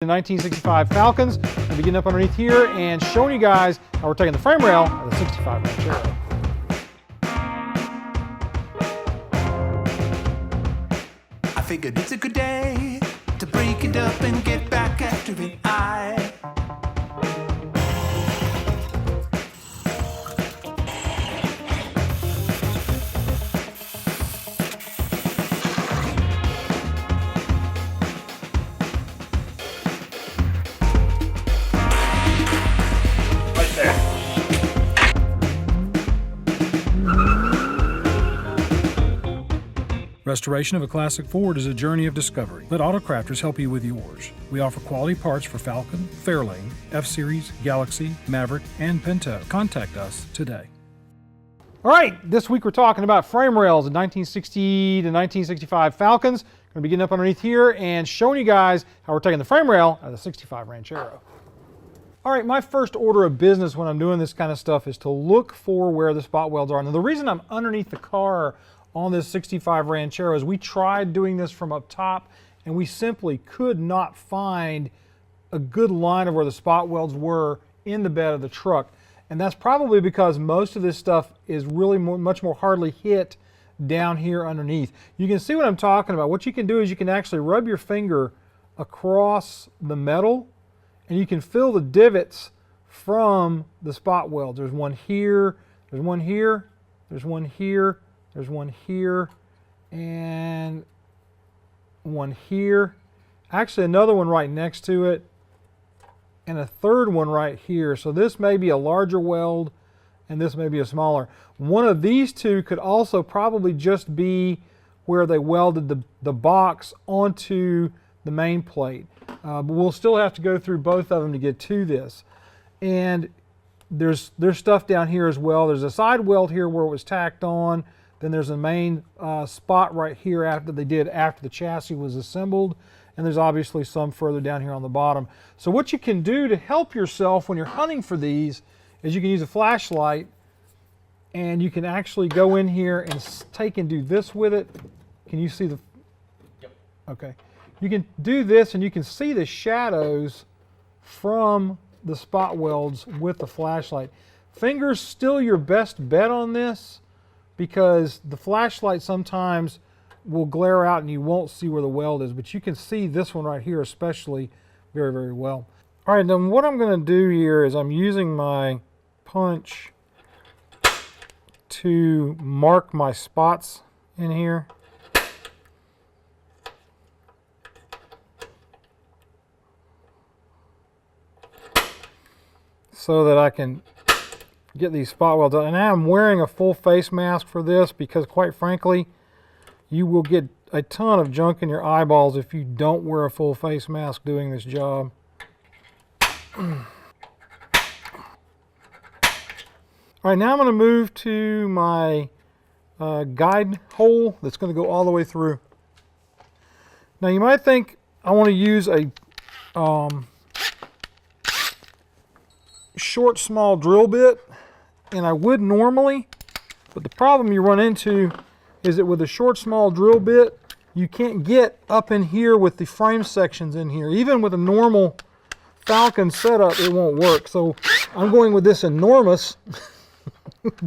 The 1965 Falcons. We'll be getting up underneath here and showing you guys how we're taking the frame rail of the 65 Ranchero. I figured it's a good day to break it up and get back after it. Restoration of a classic Ford is a journey of discovery. Let Auto.krafters help you with yours. We offer quality parts for Falcon, Fairlane, F-Series, Galaxy, Maverick, and Pinto. Contact us today. All right, this week we're talking about frame rails of 1960 to 1965 Falcons. Going to be getting up underneath here and showing you guys how we're taking the frame rail of the 65 Ranchero. All right, my first order of business when I'm doing this kind of stuff is to look for where the spot welds are. Now, the reason I'm underneath the car on this 65 Ranchero is we tried doing this from up top and we simply could not find a good line of where the spot welds were in the bed of the truck. And that's probably because most of this stuff is really much more hardly hit down here underneath. You can see what I'm talking about. What you can do is you can actually rub your finger across the metal and you can feel the divots from the spot welds. There's one here, there's one here, there's one here, there's one here, and one here. Actually, another one right next to it, and a third one right here. So this may be a larger weld, and this may be a smaller. One of these two could also probably just be where they welded the box onto the main plate. But we'll still have to go through both of them to get to this. And there's stuff down here as well. There's a side weld here where it was tacked on. Then there's a main spot right here after the chassis was assembled. And there's obviously some further down here on the bottom. So what you can do to help yourself when you're hunting for these is you can use a flashlight and you can actually go in here and take and do this with it. Can you see the? Yep. Okay. You can do this and you can see the shadows from the spot welds with the flashlight. Finger's still your best bet on this, because the flashlight sometimes will glare out and you won't see where the weld is, but you can see this one right here especially very, very well. All right, then what I'm going to do here is I'm using my punch to mark my spots in here. So that I can get these spot welds out. And I'm wearing a full face mask for this because, quite frankly, you will get a ton of junk in your eyeballs if you don't wear a full face mask doing this job. All right, now I'm going to move to my guide hole that's going to go all the way through. Now you might think I want to use a short, small drill bit, and I would normally, but the problem you run into is that with a short, small drill bit, you can't get up in here with the frame sections in here. Even with a normal Falcon setup, it won't work. So I'm going with this enormous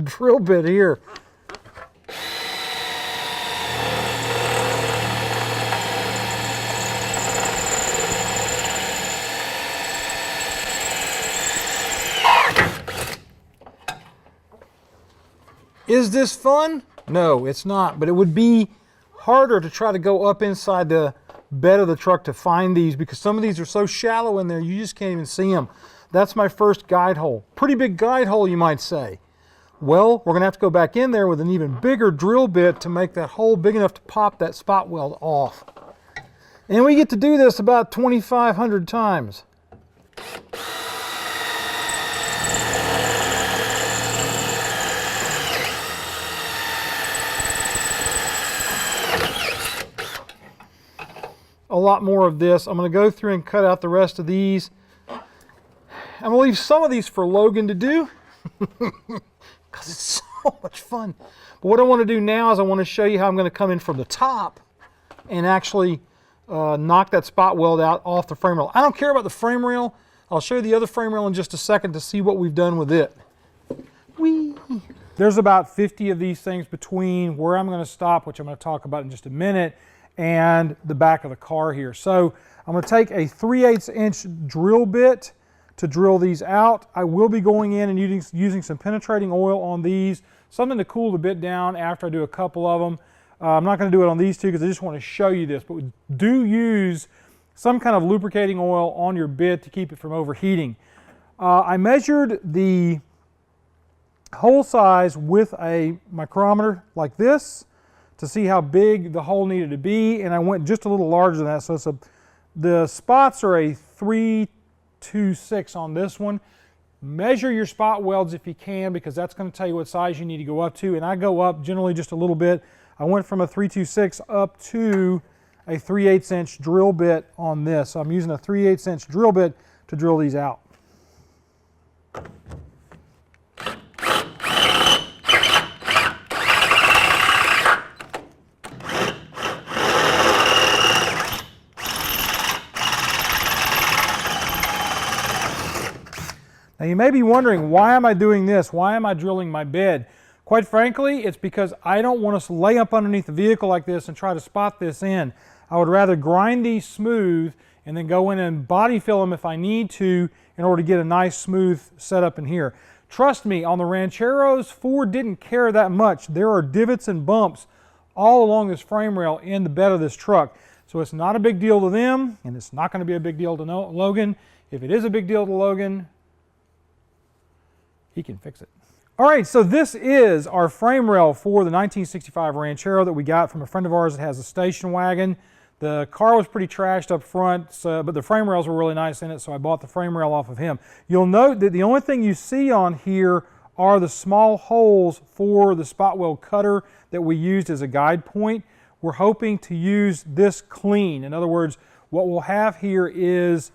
drill bit here. Is this fun? No, it's not, but it would be harder to try to go up inside the bed of the truck to find these, because some of these are so shallow in there you just can't even see them. That's my first guide hole. Pretty big guide hole, you might say. Well, we're going to have to go back in there with an even bigger drill bit to make that hole big enough to pop that spot weld off. And we get to do this about 2,500 times. A lot more of this. I'm going to go through and cut out the rest of these. I'm going to leave some of these for Logan to do because it's so much fun. But what I want to do now is I want to show you how I'm going to come in from the top and actually knock that spot weld out off the frame rail. I don't care about the frame rail. I'll show you the other frame rail in just a second to see what we've done with it. Whee! There's about 50 of these things between where I'm going to stop, which I'm going to talk about in just a minute, and the back of the car here. So I'm going to take a 3/8 inch drill bit to drill these out. I will be going in and using some penetrating oil on these, something to cool the bit down after I do a couple of them. I'm not going to do it on these two because I just want to show you this, but do use some kind of lubricating oil on your bit to keep it from overheating. I measured the hole size with a micrometer like this to see how big the hole needed to be, and I went just a little larger than that. So the spots are a 3/26 on this one. Measure your spot welds if you can, because that's going to tell you what size you need to go up to, and I go up generally just a little bit. I went from a 3/26 up to a 3/8 inch drill bit on this. So I'm using a 3/8 inch drill bit to drill these out. Now you may be wondering, why am I doing this? Why am I drilling my bed? Quite frankly, it's because I don't want us to lay up underneath the vehicle like this and try to spot this in. I would rather grind these smooth and then go in and body fill them if I need to in order to get a nice smooth setup in here. Trust me, on the Rancheros, Ford didn't care that much. There are divots and bumps all along this frame rail in the bed of this truck. So it's not a big deal to them, and it's not going to be a big deal to Logan. If it is a big deal to Logan, he can fix it. All right, so this is our frame rail for the 1965 Ranchero that we got from a friend of ours that has a station wagon. The car was pretty trashed up front, but the frame rails were really nice in it, so I bought the frame rail off of him. You'll note that the only thing you see on here are the small holes for the spot weld cutter that we used as a guide point. We're hoping to use this clean. In other words, what we'll have here is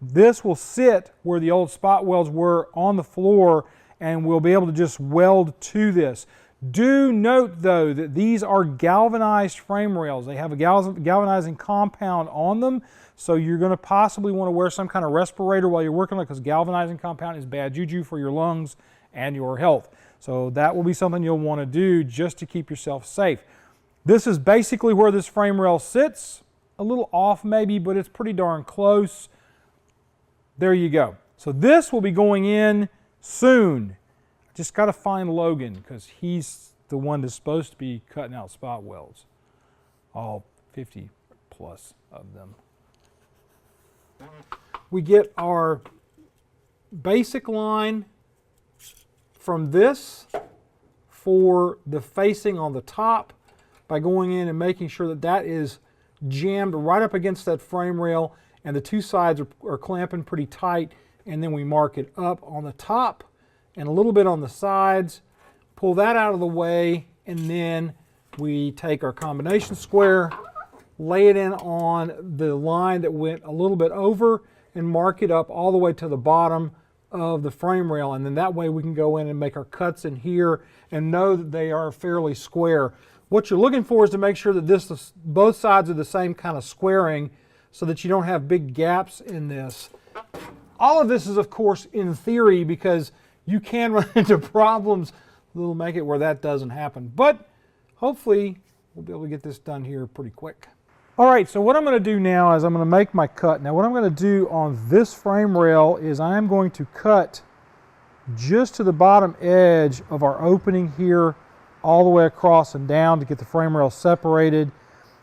this will sit where the old spot welds were on the floor, and we'll be able to just weld to this. Do note though that these are galvanized frame rails. They have a galvanizing compound on them, so you're going to possibly want to wear some kind of respirator while you're working on it, because galvanizing compound is bad juju for your lungs and your health. So that will be something you'll want to do just to keep yourself safe. This is basically where this frame rail sits. A little off maybe, but it's pretty darn close. There you go. So this will be going in soon. Just got to find Logan, because he's the one that's supposed to be cutting out spot welds. All 50 plus of them. We get our basic line from this for the facing on the top by going in and making sure that that is jammed right up against that frame rail, and the two sides are clamping pretty tight, and then we mark it up on the top and a little bit on the sides, pull that out of the way, and then we take our combination square, lay it in on the line that went a little bit over, and mark it up all the way to the bottom of the frame rail, and then that way we can go in and make our cuts in here and know that they are fairly square. What you're looking for is to make sure that both sides are the same kind of squaring, so that you don't have big gaps in this. All of this is, of course, in theory, because you can run into problems that'll make it where that doesn't happen. But hopefully we'll be able to get this done here pretty quick. All right, so what I'm going to do now is I'm going to make my cut. Now what I'm going to do on this frame rail is I'm going to cut just to the bottom edge of our opening here, all the way across and down to get the frame rail separated.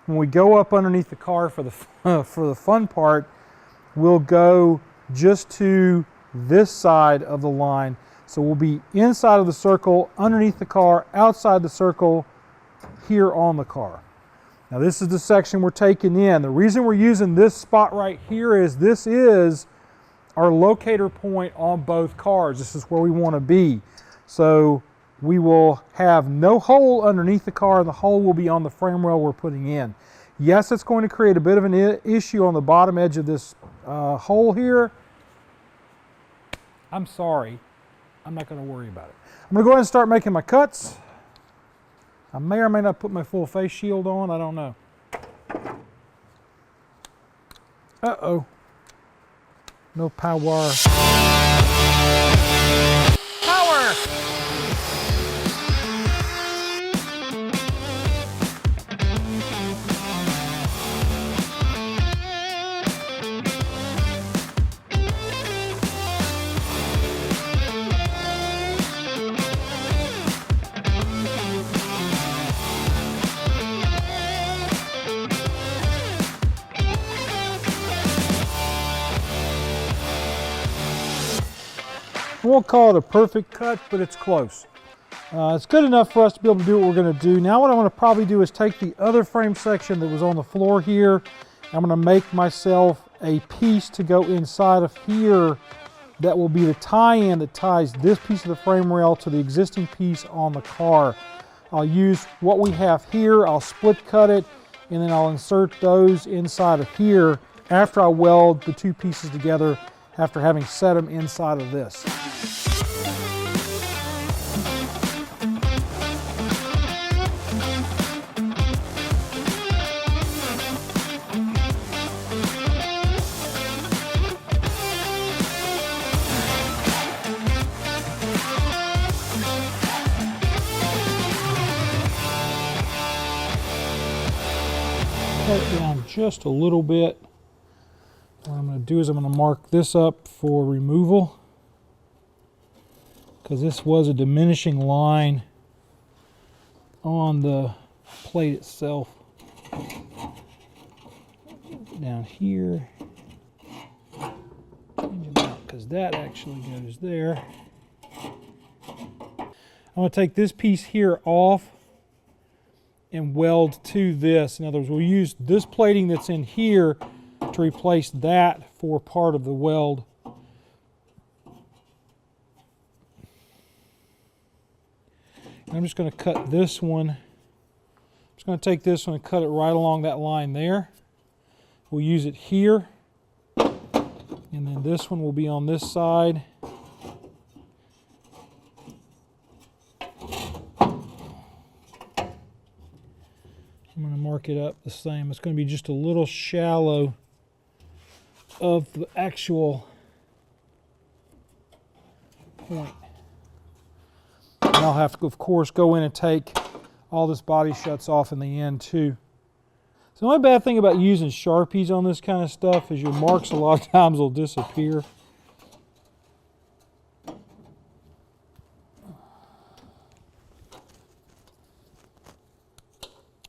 When we go up underneath the car for the fun part, we'll go just to this side of the line. So we'll be inside of the circle, underneath the car, outside the circle, here on the car. Now this is the section we're taking in. The reason we're using this spot right here is this is our locator point on both cars. This is where we want to be. So we will have no hole underneath the car, and the hole will be on the frame rail we're putting in. Yes, it's going to create a bit of an issue on the bottom edge of this hole here. I'm sorry. I'm not going to worry about it. I'm going to go ahead and start making my cuts. I may or may not put my full face shield on. I don't know. Uh-oh. No power. Power! I won't call it a perfect cut, but it's close. It's good enough for us to be able to do what we're going to do. Now what I'm going to probably do is take the other frame section that was on the floor here. I'm going to make myself a piece to go inside of here that will be the tie-in that ties this piece of the frame rail to the existing piece on the car. I'll use what we have here, I'll split cut it, and then I'll insert those inside of here after I weld the two pieces together after having set them inside of this. Cut it down just a little bit. What I'm going to do is I'm going to mark this up for removal, because this was a diminishing line on the plate itself. Down here, change it out because that actually goes there. I'm going to take this piece here off and weld to this. In other words, we'll use this plating that's in here to replace that for part of the weld. I'm just going to cut this one. I'm just going to take this one and cut it right along that line there. We'll use it here. And then this one will be on this side. I'm going to mark it up the same. It's going to be just a little shallow of the actual point. And I'll have to, of course, go in and take all this body shuts off in the end too. So the only bad thing about using Sharpies on this kind of stuff is your marks a lot of times will disappear.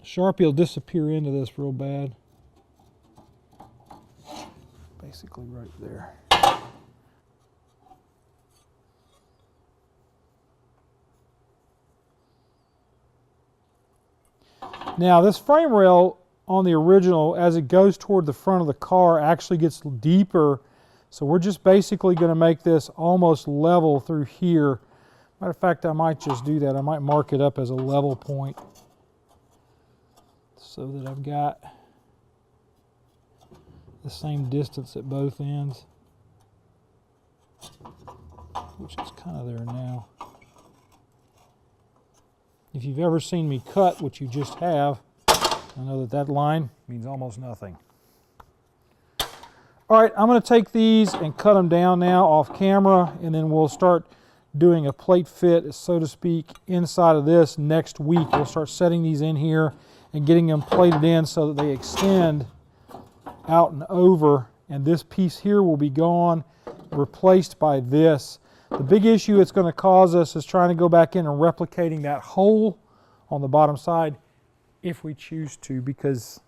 Sharpie will disappear into this real bad. Basically right there. Now this frame rail on the original, as it goes toward the front of the car, actually gets deeper. So we're just basically going to make this almost level through here. Matter of fact, I might just do that. I might mark it up as a level point so that I've got the same distance at both ends, which is kind of there now. If you've ever seen me cut, which you just have, I know that that line means almost nothing. All right, I'm going to take these and cut them down now off camera, and then we'll start doing a plate fit, so to speak, inside of this next week. We'll start setting these in here and getting them plated in so that they extend out and over, and this piece here will be gone, replaced by this. The big issue it's going to cause us is trying to go back in and replicating that hole on the bottom side, if we choose to, because...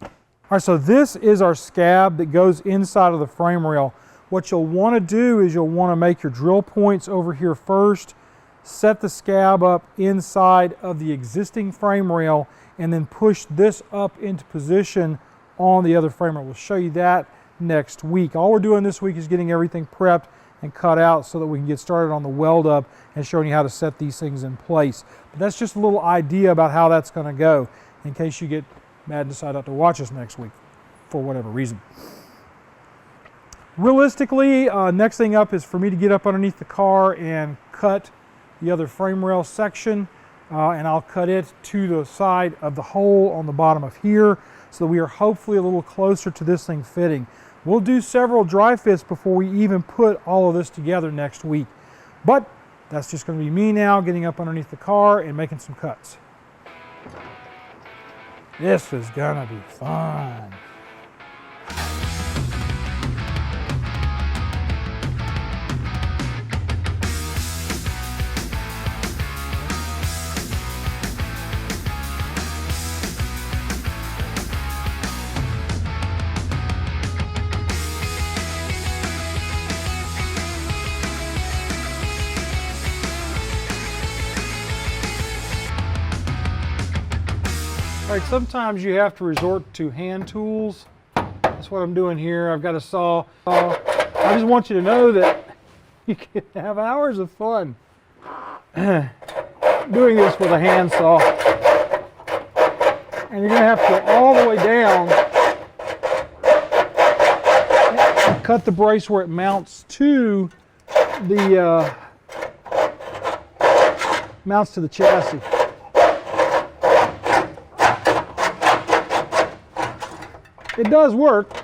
All right, so this is our scab that goes inside of the frame rail. What you'll want to do is you'll want to make your drill points over here first, set the scab up inside of the existing frame rail, and then push this up into position on the other frame rail. We'll show you that next week. All we're doing this week is getting everything prepped and cut out so that we can get started on the weld up and showing you how to set these things in place. But that's just a little idea about how that's going to go in case you get mad and decide not to watch us next week for whatever reason. Realistically, next thing up is for me to get up underneath the car and cut the other frame rail section, and I'll cut it to the side of the hole on the bottom of here so that we are hopefully a little closer to this thing fitting. We'll do several dry fits before we even put all of this together next week. But that's just going to be me now getting up underneath the car and making some cuts. This is going to be fun. All right, sometimes you have to resort to hand tools. That's what I'm doing here. I've got a saw. I just want you to know that you can have hours of fun doing this with a handsaw. And you're going to have to go all the way down and cut the brace where it mounts to the chassis. It does work.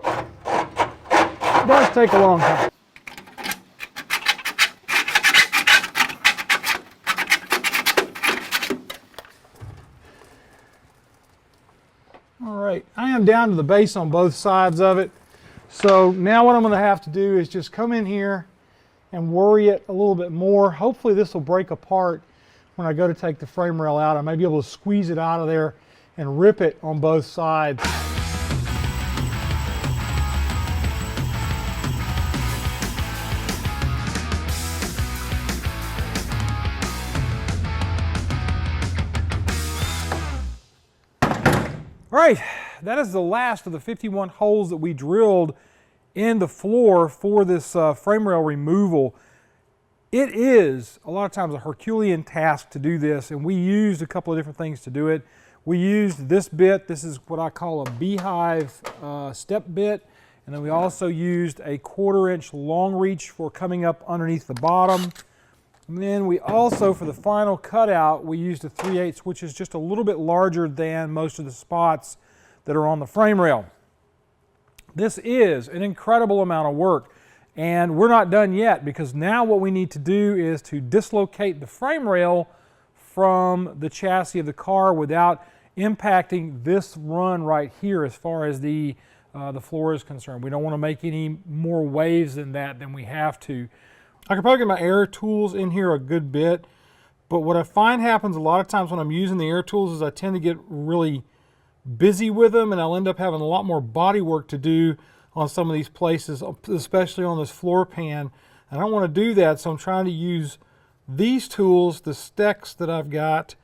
It does take a long time. All right, I am down to the base on both sides of it. So now what I'm going to have to do is just come in here and worry it a little bit more. Hopefully this will break apart when I go to take the frame rail out. I may be able to squeeze it out of there and rip it on both sides. All right, that is the last of the 51 holes that we drilled in the floor for this frame rail removal. It is a lot of times a Herculean task to do this, and we used a couple of different things to do it. We used this bit. This is what I call a beehive step bit, and then we also used a 1/4 inch long reach for coming up underneath the bottom. And then we also, for the final cutout, we used a 3/8, which is just a little bit larger than most of the spots that are on the frame rail. This is an incredible amount of work, and we're not done yet, because now what we need to do is to dislocate the frame rail from the chassis of the car without impacting this run right here as far as the floor is concerned. We don't want to make any more waves than that than we have to. I could probably get my air tools in here a good bit, but what I find happens a lot of times when I'm using the air tools is I tend to get really busy with them, and I'll end up having a lot more body work to do on some of these places, especially on this floor pan. I don't want to do that, so I'm trying to use these tools, the Stecks that I got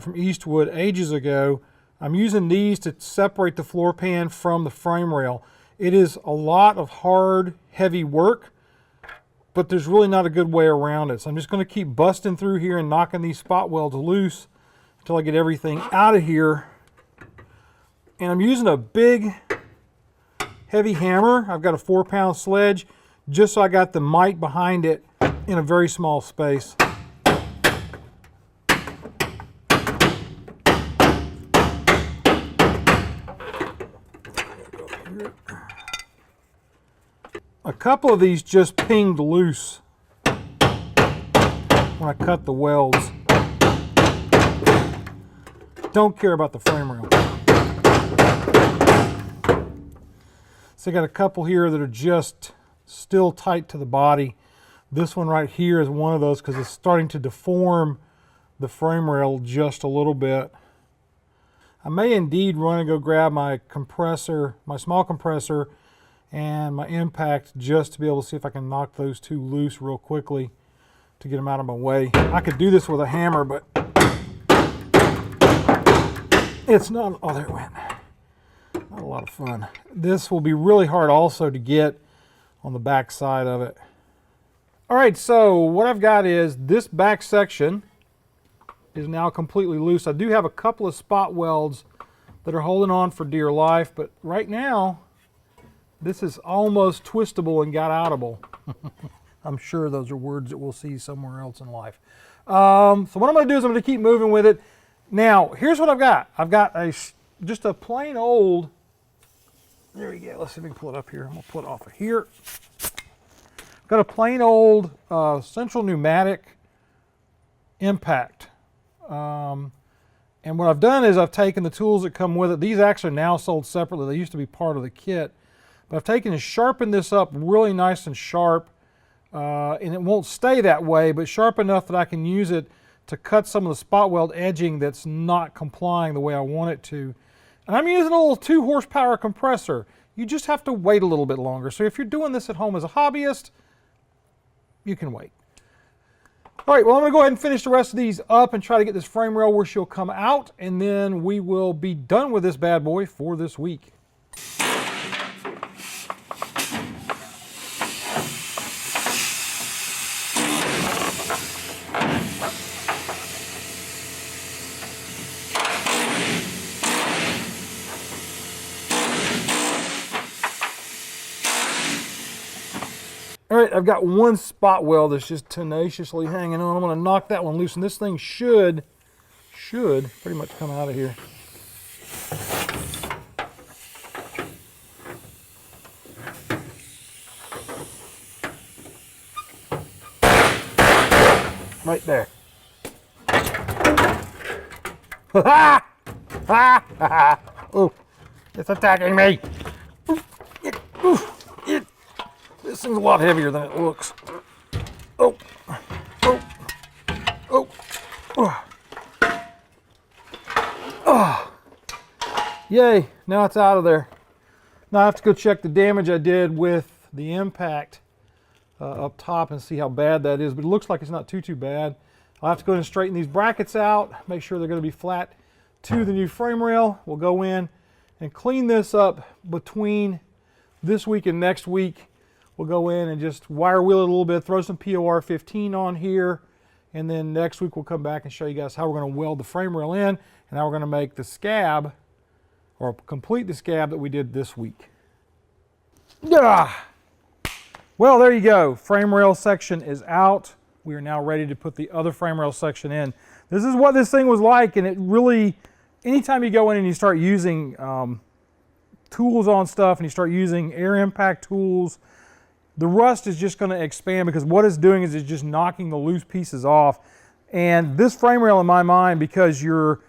from Eastwood ages ago. I'm using these to separate the floor pan from the frame rail. It is a lot of hard, heavy work, but there's really not a good way around it. So I'm just going to keep busting through here and knocking these spot welds loose until I get everything out of here. And I'm using a big, heavy hammer. I've got a 4-pound sledge, just so I got the might behind it in a very small space. A couple of these just pinged loose when I cut the welds. Don't care about the frame rail. So I got a couple here that are just still tight to the body. This one right here is one of those because it's starting to deform the frame rail just a little bit. I may indeed run and go grab my compressor, my small compressor, and my impact, just to be able to see if I can knock those two loose real quickly to get them out of my way. I could do this with a hammer, but it's not, oh, there it went. Not a lot of fun. This will be really hard also to get on the back side of it. All right, so what I've got is this back section is now completely loose. I do have a couple of spot welds that are holding on for dear life, but right now, this is almost twistable and got outable. I'm sure those are words that we'll see somewhere else in life. So what I'm going to do is I'm going to keep moving with it. Now, here's what I've got. I've got a just a plain old, there we go, let's see if we can pull it up here. I'm gonna pull it off of here. Got a plain old central pneumatic impact. And what I've done is I've taken the tools that come with it. These actually are now sold separately. They used to be part of the kit. But I've taken and sharpened this up really nice and sharp. And it won't stay that way, but sharp enough that I can use it to cut some of the spot weld edging that's not complying the way I want it to. And I'm using a little 2 horsepower compressor. You just have to wait a little bit longer. So if you're doing this at home as a hobbyist, you can wait. All right, well, I'm going to go ahead and finish the rest of these up and try to get this frame rail where she'll come out, and then we will be done with this bad boy for this week. All right, I've got one spot weld that's just tenaciously hanging on. I'm going to knock that one loose, and this thing should pretty much come out of here. Right there. Ha ha ha! Oh, it's attacking me. This thing's a lot heavier than it looks. Oh, oh, oh, oh. Oh. Yay, now it's out of there. Now I have to go check the damage I did with the impact up top and see how bad that is, but it looks like it's not too bad. I'll have to go ahead and straighten these brackets out, make sure they're going to be flat to the new frame rail. We'll go in and clean this up between this week and next week. We'll go in and just wire wheel it a little bit, throw some POR 15 on here, and then next week we'll come back and show you guys how we're going to weld the frame rail in and how we're going to make the scab, or complete the scab that we did this week. Yeah. Well, there you go. Frame rail section is out. We are now ready to put the other frame rail section in. This is what this thing was like, and it really, anytime you go in and you start using tools on stuff and you start using air impact tools, the rust is just going to expand, because what it's doing is it's just knocking the loose pieces off. And this frame rail, in my mind, because your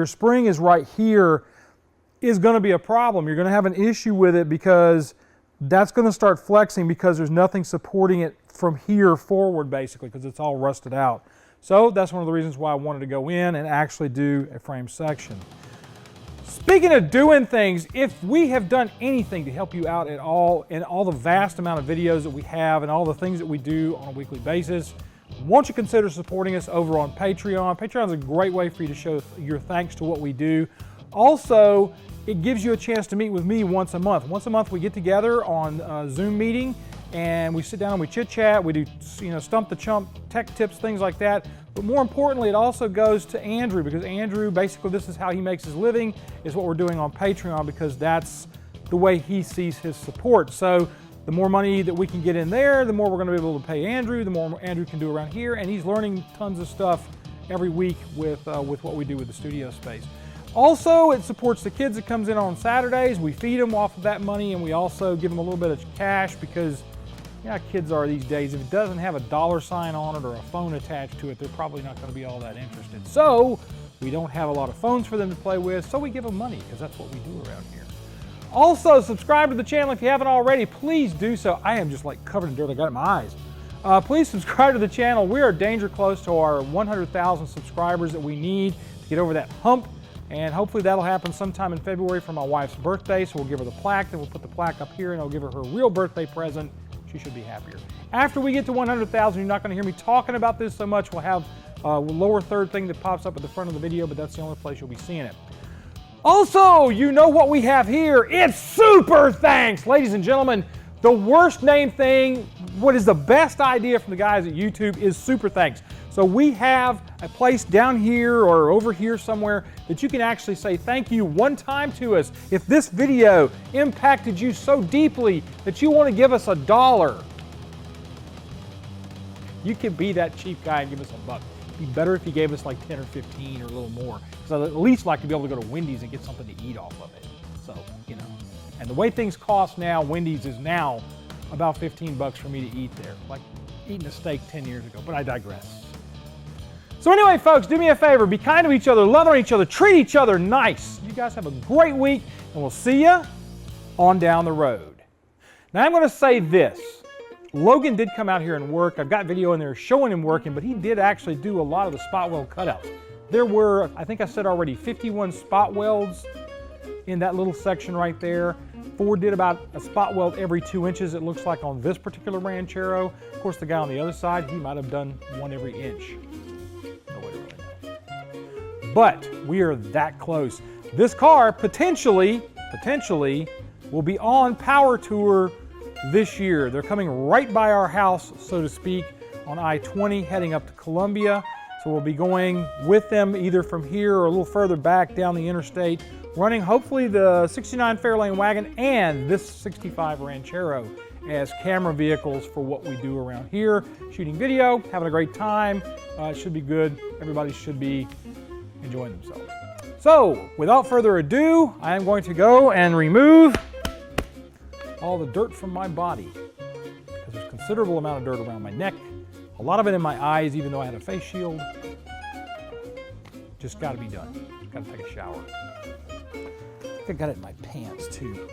spring is right here, is going to be a problem. You're going to have an issue with it, because that's going to start flexing because there's nothing supporting it from here forward, basically, because it's all rusted out. So that's one of the reasons why I wanted to go in and actually do a frame section. Speaking of doing things, if we have done anything to help you out at all in all the vast amount of videos that we have and all the things that we do on a weekly basis, won't you consider supporting us over on Patreon? Patreon is a great way for you to show your thanks to what we do. Also, it gives you a chance to meet with me once a month. Once a month we get together on a Zoom meeting and we sit down and we chit chat. We do, stump the chump, tech tips, things like that. But more importantly, it also goes to Andrew, because Andrew, basically this is how he makes his living, is what we're doing on Patreon, because that's the way he sees his support. So the more money that we can get in there, the more we're going to be able to pay Andrew, the more Andrew can do around here, and he's learning tons of stuff every week with what we do with the studio space. Also, it supports the kids that comes in on Saturdays. We feed them off of that money, and we also give them a little bit of cash, because kids are these days. If it doesn't have a $sign on it or a phone attached to it, they're probably not going to be all that interested. So we don't have a lot of phones for them to play with, so we give them money, because that's what we do around here. Also, subscribe to the channel if you haven't already. Please do so. I am just like covered in dirt. I got it in my eyes. Please subscribe to the channel. We are danger close to our 100,000 subscribers that we need to get over that hump. And hopefully that'll happen sometime in February for my wife's birthday. So we'll give her the plaque, then we'll put the plaque up here, and I'll give her her real birthday present. She should be happier. After we get to 100,000, you're not going to hear me talking about this so much. We'll have a lower third thing that pops up at the front of the video, but that's the only place you'll be seeing it. Also, you know what we have here. It's Super Thanks. Ladies and gentlemen, the worst named thing, what is the best idea from the guys at YouTube, is Super Thanks. So we have a place down here or over here somewhere that you can actually say thank you one time to us. If this video impacted you so deeply that you want to give us $1, you can be that cheap guy and give us $1. be better if he gave us like 10 or 15 or a little more. Because I'd at least like to be able to go to Wendy's and get something to eat off of it. So, you know. And the way things cost now, Wendy's is now about 15 bucks for me to eat there. Like eating a steak 10 years ago, but I digress. So anyway, folks, do me a favor. Be kind to each other, love on each other, treat each other nice. You guys have a great week, and we'll see you on down the road. Now I'm going to say this. Logan did come out here and work. I've got video in there showing him working, but he did actually do a lot of the spot weld cutouts. There were, I think I said already, 51 spot welds in that little section right there. Ford did about a spot weld every 2 inches, it looks like, on this particular Ranchero. Of course, the guy on the other side, he might have done one every inch. Nobody really knows. But we are that close. This car potentially will be on Power Tour this year. They're coming right by our house, so to speak, on I-20 heading up to Columbia. So we'll be going with them either from here or a little further back down the interstate, running hopefully the 69 Fairlane Wagon and this 65 Ranchero as camera vehicles for what we do around here, shooting video, having a great time. It should be good. Everybody should be enjoying themselves. So without further ado, I am going to go and remove all the dirt from my body, because there's a considerable amount of dirt around my neck, a lot of it in my eyes, even though I had a face shield. Just got to be done. Got to take a shower. I think I got it in my pants too.